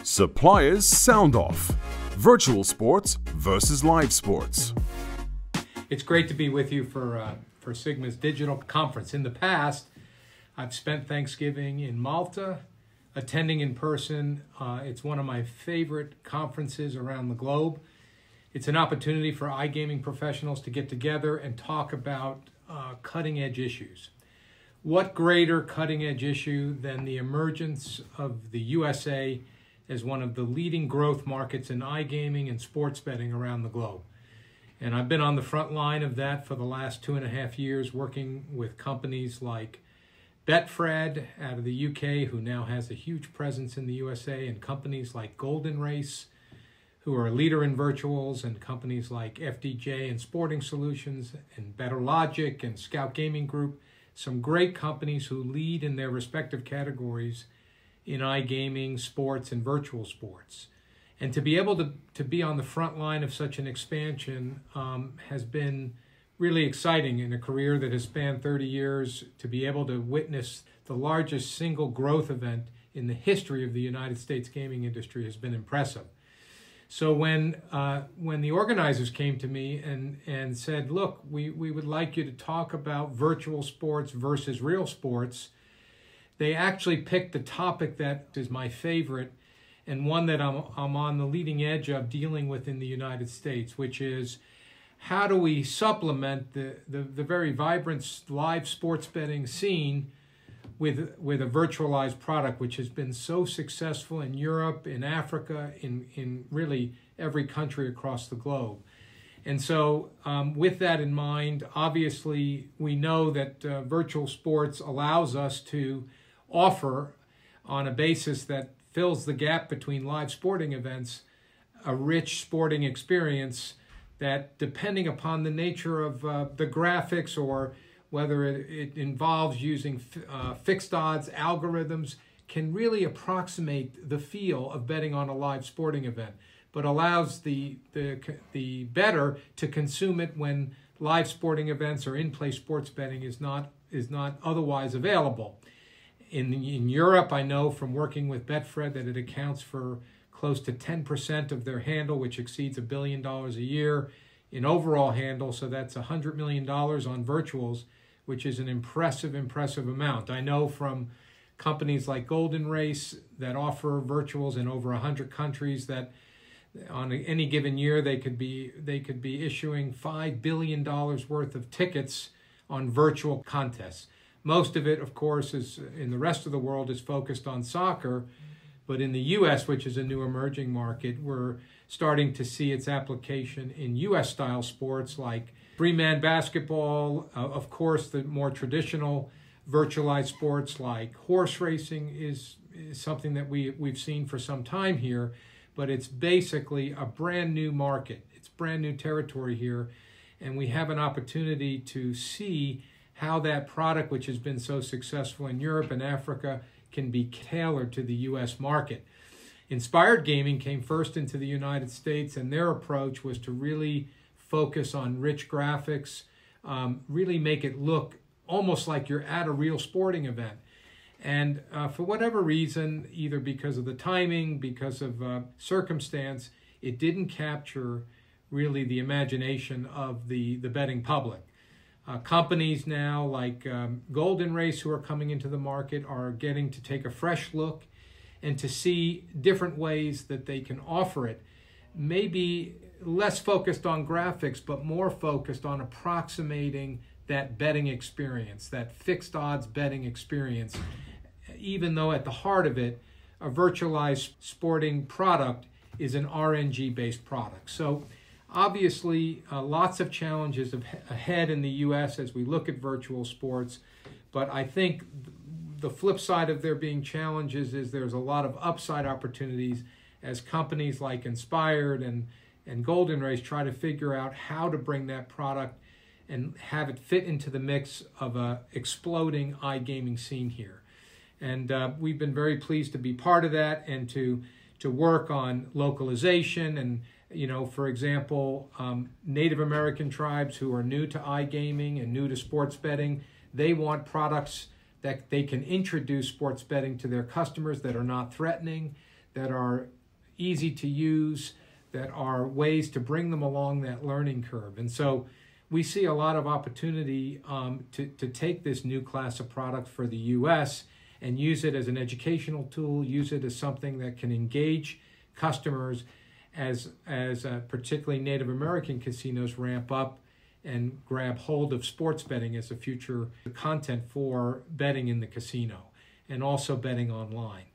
Suppliers Sound Off. Virtual sports versus live sports. It's great to be with you for SiGMA's digital conference. In the past, I've spent Thanksgiving in Malta, attending in person. It's one of my favorite conferences around the globe. It's an opportunity for iGaming professionals to get together and talk about cutting-edge issues. What greater cutting-edge issue than the emergence of the USA as one of the leading growth markets in iGaming and sports betting around the globe? And I've been on the front line of that for the last 2.5 years, working with companies like Betfred out of the UK, who now has a huge presence in the USA, and companies like Golden Race, who are a leader in virtuals, and companies like FDJ and Sporting Solutions, and Better Logic and Scout Gaming Group. Some great companies who lead in their respective categories in iGaming, sports, and virtual sports. And to be able to be on the front line of such an expansion has been really exciting in a career that has spanned 30 years. To be able to witness the largest single growth event in the history of the United States gaming industry has been impressive. So when the organizers came to me and said, look, we would like you to talk about virtual sports versus real sports, they actually picked the topic that is my favorite and one that I'm on the leading edge of dealing with in the United States, which is how do we supplement the very vibrant live sports betting scene with a virtualized product, which has been so successful in Europe, in Africa, in really every country across the globe. And so with that in mind, obviously we know that virtual sports allows us to offer, on a basis that fills the gap between live sporting events, a rich sporting experience that, depending upon the nature of the graphics or whether it involves using fixed odds algorithms, can really approximate the feel of betting on a live sporting event, but allows the bettor to consume it when live sporting events or in-play sports betting is not otherwise available. In Europe, I know from working with Betfred that it accounts for close to 10% of their handle, which exceeds $1 billion a year in overall handle. So that's $100 million on virtuals, which is an impressive amount. I know from companies like Golden Race that offer virtuals in over 100 countries that on any given year they could be issuing $5 billion worth of tickets on virtual contests. Most of it, of course, is in the rest of the world is focused on soccer, but in the U.S., which is a new emerging market, we're starting to see its application in U.S.-style sports like three-man basketball. Of course, the more traditional virtualized sports like horse racing is something that we've seen for some time here, but it's basically a brand new market. It's brand new territory here, and we have an opportunity to see how that product, which has been so successful in Europe and Africa, can be tailored to the U.S. market. Inspired Gaming came first into the United States, and their approach was to really focus on rich graphics, really make it look almost like you're at a real sporting event. And for whatever reason, either because of the timing, because of circumstance, it didn't capture really the imagination of the betting public. Companies now like Golden Race, who are coming into the market, are getting to take a fresh look and to see different ways that they can offer it. Maybe less focused on graphics, but more focused on approximating that betting experience, that fixed odds betting experience, even though at the heart of it, a virtualized sporting product is an RNG-based product. So obviously, lots of challenges ahead in the U.S. as we look at virtual sports, but I think the flip side of there being challenges is there's a lot of upside opportunities as companies like Inspired and Golden Race try to figure out how to bring that product and have it fit into the mix of a exploding iGaming scene here. And we've been very pleased to be part of that and to work on localization and, you know, for example, Native American tribes who are new to iGaming and new to sports betting, they want products that they can introduce sports betting to their customers that are not threatening. that are easy to use, that are ways to bring them along that learning curve. And so we see a lot of opportunity to take this new class of product for the U.S. and use it as an educational tool, use it as something that can engage customers as particularly Native American casinos ramp up and grab hold of sports betting as a future content for betting in the casino and also betting online.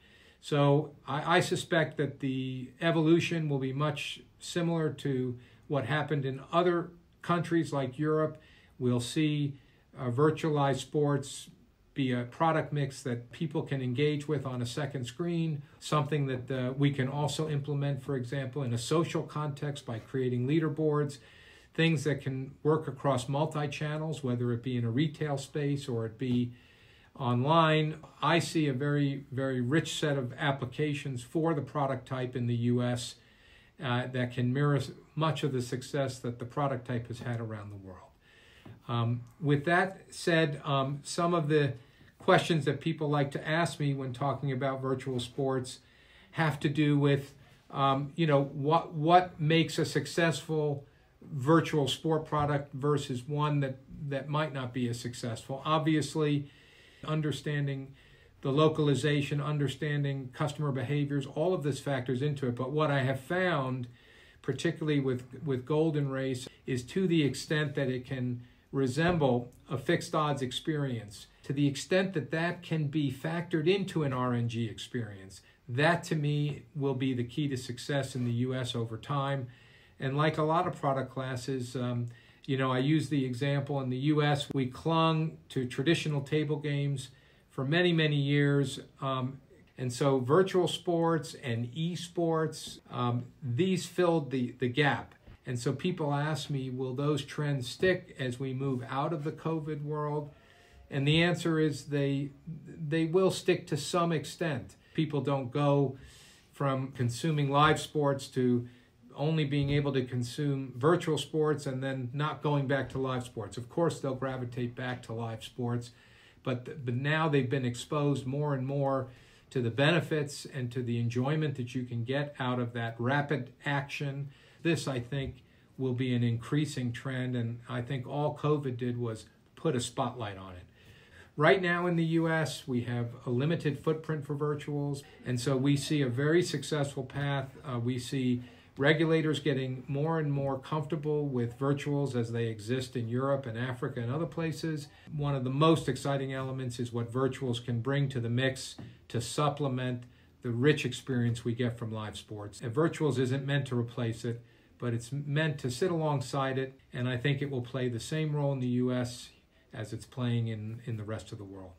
So I suspect that the evolution will be much similar to what happened in other countries like Europe. We'll see virtualized sports be a product mix that people can engage with on a second screen, something that we can also implement, for example, in a social context by creating leaderboards, things that can work across multi-channels, whether it be in a retail space or it be online. I see a very, very rich set of applications for the product type in the U.S. That can mirror much of the success that the product type has had around the world. With that said, some of the questions that people like to ask me when talking about virtual sports have to do with, what makes a successful virtual sport product versus one that might not be as successful. Obviously, understanding the localization, understanding customer behaviors, all of this factors into it. But what I have found, particularly with Golden Race, is to the extent that it can resemble a fixed odds experience, to the extent that that can be factored into an RNG experience, that to me will be the key to success in the U.S. over time. And like a lot of product classes, I use the example in the U.S., we clung to traditional table games for many, many years. And so virtual sports and esports, these filled the gap. And so people ask me, will those trends stick as we move out of the COVID world? And the answer is they will stick to some extent. People don't go from consuming live sports to only being able to consume virtual sports and then not going back to live sports. Of course, they'll gravitate back to live sports, but now they've been exposed more and more to the benefits and to the enjoyment that you can get out of that rapid action. This, I think, will be an increasing trend, and I think all COVID did was put a spotlight on it. Right now in the U.S., we have a limited footprint for virtuals, and so we see a very successful path. We see regulators getting more and more comfortable with virtuals as they exist in Europe and Africa and other places. One of the most exciting elements is what virtuals can bring to the mix to supplement the rich experience we get from live sports. And virtuals isn't meant to replace it, but it's meant to sit alongside it, and I think it will play the same role in the U.S. as it's playing in the rest of the world.